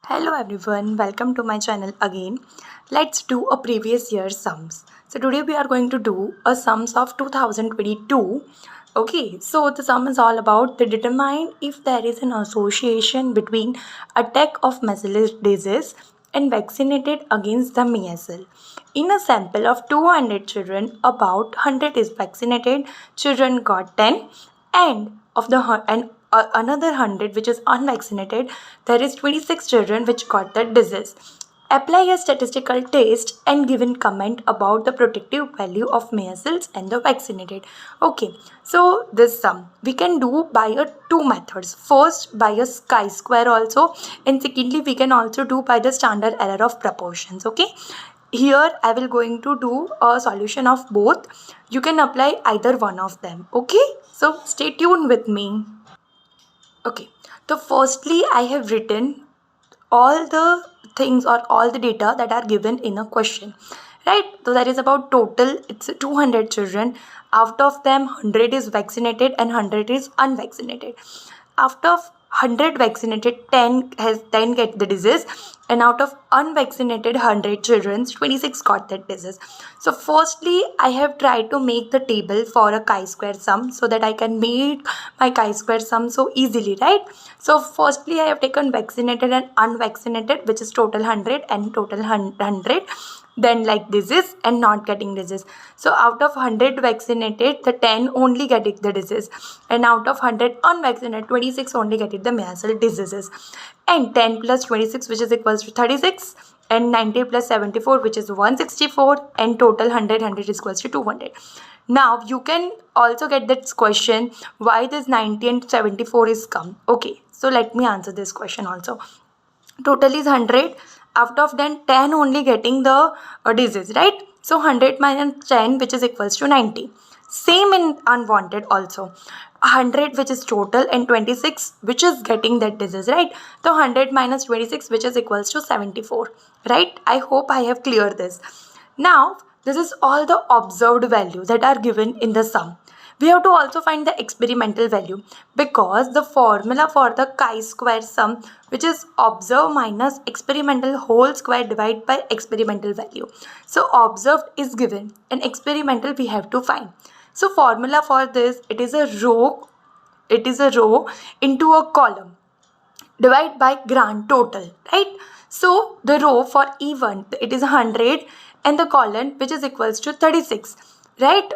Hello everyone, welcome to my channel again. Let's do a previous year sums. So today we are going to do a sums of 2022. Okay, so the sum is all about to determine if there is an association between attack of measles disease and vaccinated against the measles. In a sample of 200 children, about 100 is vaccinated, children got 10 and of the another 100 which is unvaccinated, there is 26 children which got the disease. Apply a statistical test and give a comment about the protective value of measles and the vaccinated. Okay, so this sum we can do by two methods. First by a chi-square also, and secondly we can also do by the standard error of proportions. Okay, here I will going to do a solution of both. You can apply either one of them. Okay, so stay tuned with me. Okay, so firstly I have written all the things or all the data that are given in a question, right? So that is about total it's 200 children. Out of them 100 is vaccinated and 100 is unvaccinated. After 100 vaccinated, 10 get the disease, and out of unvaccinated 100 children, 26 got that disease. So firstly I have tried to make the table for a chi-square sum so that I can make my chi-square sum so easily, right? So firstly I have taken vaccinated and unvaccinated, which is total 100 and total 100, then like disease and not getting disease. So out of 100 vaccinated, the 10 only get the disease, and out of 100 unvaccinated, 26 only get the measles diseases. And 10 plus 26 which is equals to 36, and 90 plus 74 which is 164, and total 100 is equals to 200. Now you can also get this question, why this 90 and 74 is come. Okay, so let me answer this question also. Total is 100. Out of them 10 only getting the disease, right? So 100 minus 10 which is equals to 90. Same in unwanted also. 100 which is total and 26 which is getting that disease, right? So 100 minus 26 which is equals to 74, right? I hope I have cleared this. Now this is all the observed values that are given in the sum. We have to also find the experimental value, because the formula for the chi-square sum, which is observed minus experimental whole square divided by experimental value. So observed is given and experimental we have to find. So formula for this, it is a row into a column divided by grand total, right? So the row for E1 it is 100 and the column which is equals to 36, right?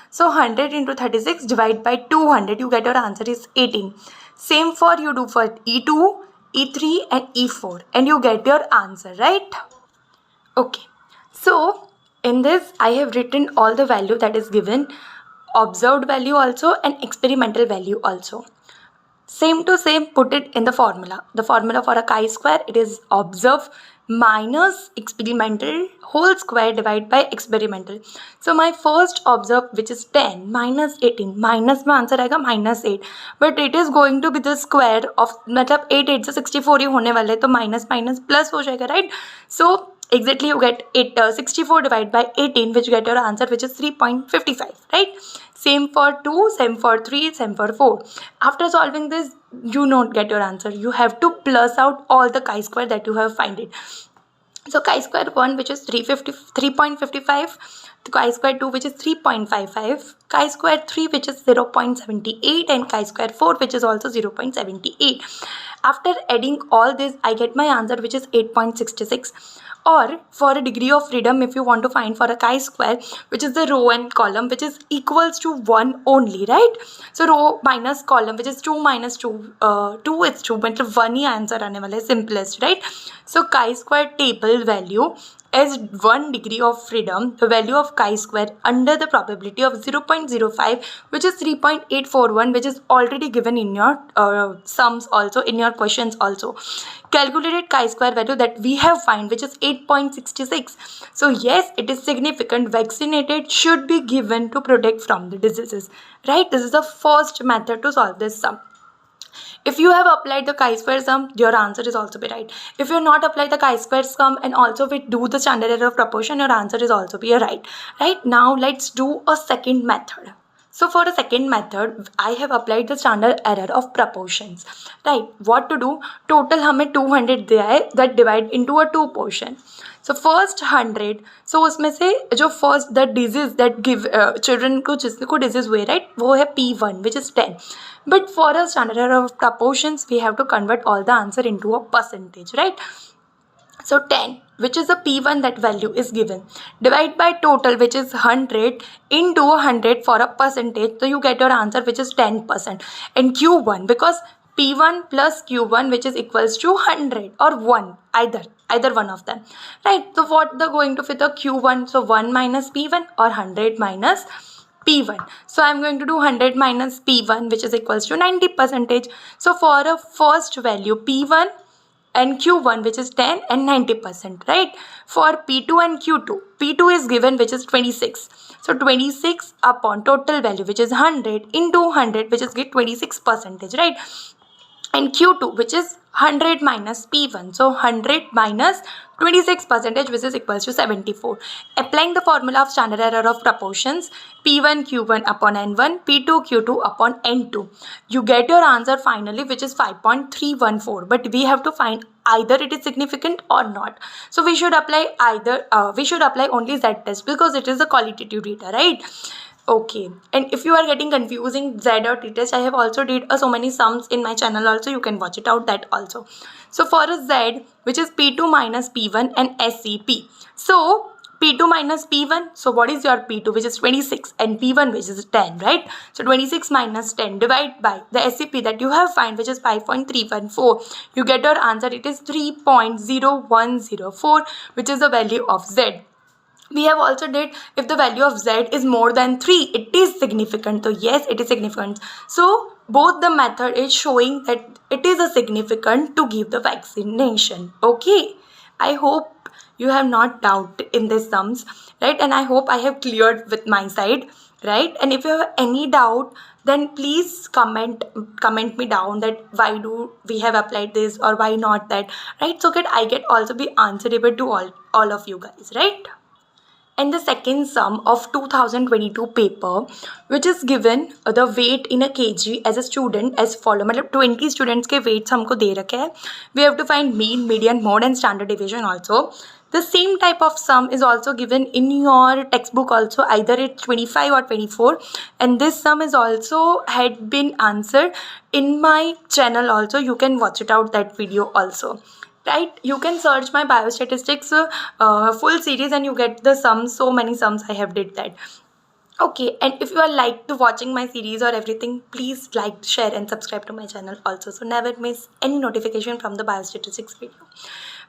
So 100 into 36 divided by 200, you get your answer is 18. Same for you do for E2, E3 and E4 and you get your answer, right? Okay, so in this I have written all the value that is given, observed value also and experimental value also. Same to same, put it in the formula. The formula for a chi-square, it is observed minus experimental whole square divided by experimental. So my first observed which is 10 minus 18, minus में answer आएगा minus 8, but it is going to be the square of मतलब 8 8 से 64 ही होने वाले, तो minus minus plus हो जाएगा, right? So exactly you get 64 divided by 18 which get your answer which is 3.55, right? Same for 2, same for 3, same for 4. After solving this, you not get your answer. You have to plus out all the chi-square that you have find it. So chi-square 1 which is 3.55, chi-square 2 which is 3.55, chi-square 3 which is 0.78 and chi-square 4 which is also 0.78. After adding all this, I get my answer which is 8.66. Or for a degree of freedom, if you want to find for a chi-square, which is the row and column which is equals to 1 only, right? So row minus column which is 2 minus 2, 2 is 2, but 1 he answer आने वाला है, simplest, right? So chi-square table value as 1 degree of freedom, the value of chi-square under the probability of 0.05 which is 3.841, which is already given in your sums also, in your questions also. Calculated chi-square value that we have find which is 8.66. So yes, it is significant. Vaccinated should be given to protect from the diseases, right? This is the first method to solve this sum. If you have applied the chi-square sum, your answer is also be right. If you not applied the chi-square sum and also we do the standard error of proportion, your answer is also be right. Right now, let's do a second method. So for the second method, I have applied the standard error of proportions. Right? What to do? Total हमें 200 दिया है, that divide into a 2 portion. So first 100. So उसमें से जो first the disease that give children को जिसको disease हुए, right? वो है P1, which is 10. But for a standard error of proportions, we have to convert all the answer into a percentage, right? So 10, which is a P1, that value is given. Divide by total, which is 100, into 100 for a percentage. So you get your answer, which is 10%. And Q1, because P1 plus Q1, which is equals to 100 or 1, either one of them. Right? So what they're going to fit the Q1? So 1 minus P1 or 100 minus P1. So I'm going to do 100 minus P1, which is equals to 90%. So for a first value, P1 and Q1, which is 10 and 90%, right? For P2 and Q2, P2 is given, which is 26. So 26 upon total value, which is 100 into 100, which is get 26%, right? And Q2, which is 100 minus P1. So 100 minus 26%, which is equals to 74. Applying the formula of standard error of proportions, P1 Q1 upon N1, P2 Q2 upon N2. You get your answer finally, which is 5.314. But we have to find either it is significant or not. So we should apply only Z test, because it is a qualitative data, right? Okay, and if you are getting confusing Z or T test, I have also did so many sums in my channel also. You can watch it out, that also. So for a Z, which is P2 minus P1 and SCP. So P2 minus P1, so what is your P2, which is 26, and P1, which is 10, right? So 26 minus 10 divide by the SCP that you have find, which is 5.314. You get your answer, it is 3.0104, which is the value of Z. We have also did if the value of Z is more than 3, it is significant. So yes, it is significant. So both the method is showing that it is a significant to give the vaccination. Okay, I hope you have not doubt in these sums, right? And I hope I have cleared with my side, right? And if you have any doubt, then please comment me down that why do we have applied this or why not that, right? So that I get also be answerable to all of you guys, right? And the second sum of 2022 paper, which is given the weight in a kg as a student as follow. मतलब 20 students के weights हमको दे रखे हैं. We have to find mean, median, mode and standard deviation also. The same type of sum is also given in your textbook also. Either it's 25 or 24. And this sum is also had been answered in my channel also. You can watch it out, that video also. Right, you can search my biostatistics full series and you get the sums. So many sums I have did that. Okay, and if you are like to watching my series or everything, please like, share and subscribe to my channel also, so never miss any notification from the biostatistics video.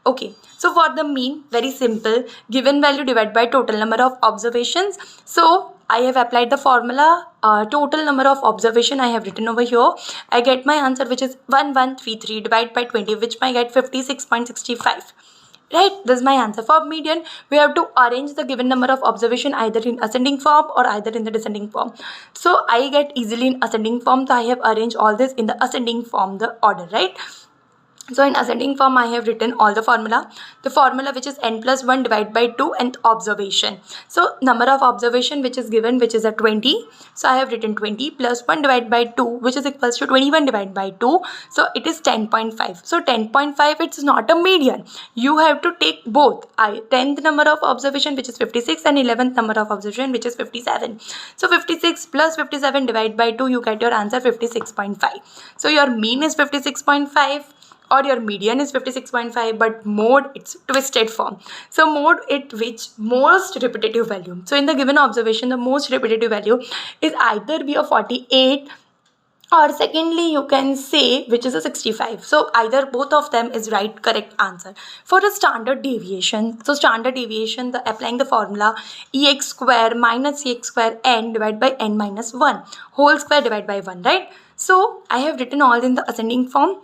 Okay, so for the mean, very simple, given value divided by total number of observations. So I have applied the formula, total number of observation I have written over here. I get my answer, which is 1133 divided by 20, which I get 56.65. Right, this is my answer. For median, we have to arrange the given number of observation either in ascending form or either in the descending form. So I get easily in ascending form, so I have arranged all this in the ascending form, the order, right? So in ascending form, I have written all the formula. The formula, which is n plus 1 divided by 2 and observation. So number of observation which is given, which is a 20. So I have written 20 plus 1 divided by 2, which is equals to 21 divided by 2. So it is 10.5. So 10.5, it's not a median. You have to take both. 10th number of observation, which is 56, and 11th number of observation, which is 57. So 56 plus 57 divided by 2, you get your answer 56.5. So your mean is 56.5. or your median is 56.5, but mode, it's twisted form. So mode, it which most repetitive value. So in the given observation, the most repetitive value is either be a 48, or secondly you can say which is a 65. So either both of them is right, correct answer. For the standard deviation, so standard deviation, the applying the formula ex square minus ex square n divided by n minus 1 whole square divided by 1, right? So I have written all in the ascending form.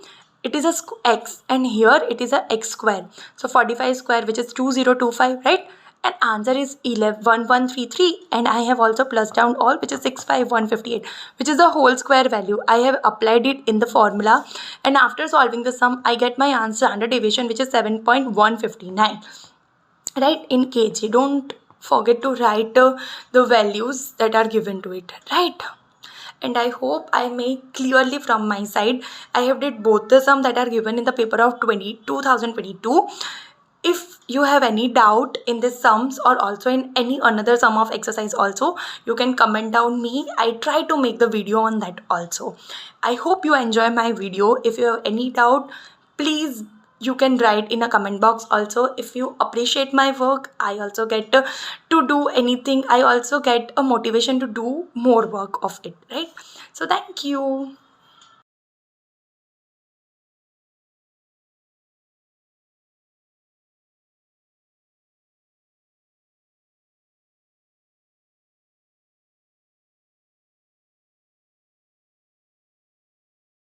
It is a x, and here it is a x square. So 45 square, which is 2025, right? And answer is 1133, and I have also plus down all, which is 65158, which is the whole square value. I have applied it in the formula, and after solving the sum, I get my answer under deviation, which is 7.159, right, in kg. Don't forget to write the values that are given to it, right? and I hope I make clearly from my side. I have did both the sum that are given in the paper of 2022. If you have any doubt in this sums or also in any another sum of exercise also, you can comment down me. I try to make the video on that also. I hope you enjoy my video. If you have any doubt, please you can write in a comment box also. If you appreciate my work, I also get to do anything. I also get a motivation to do more work of it, right? So thank you.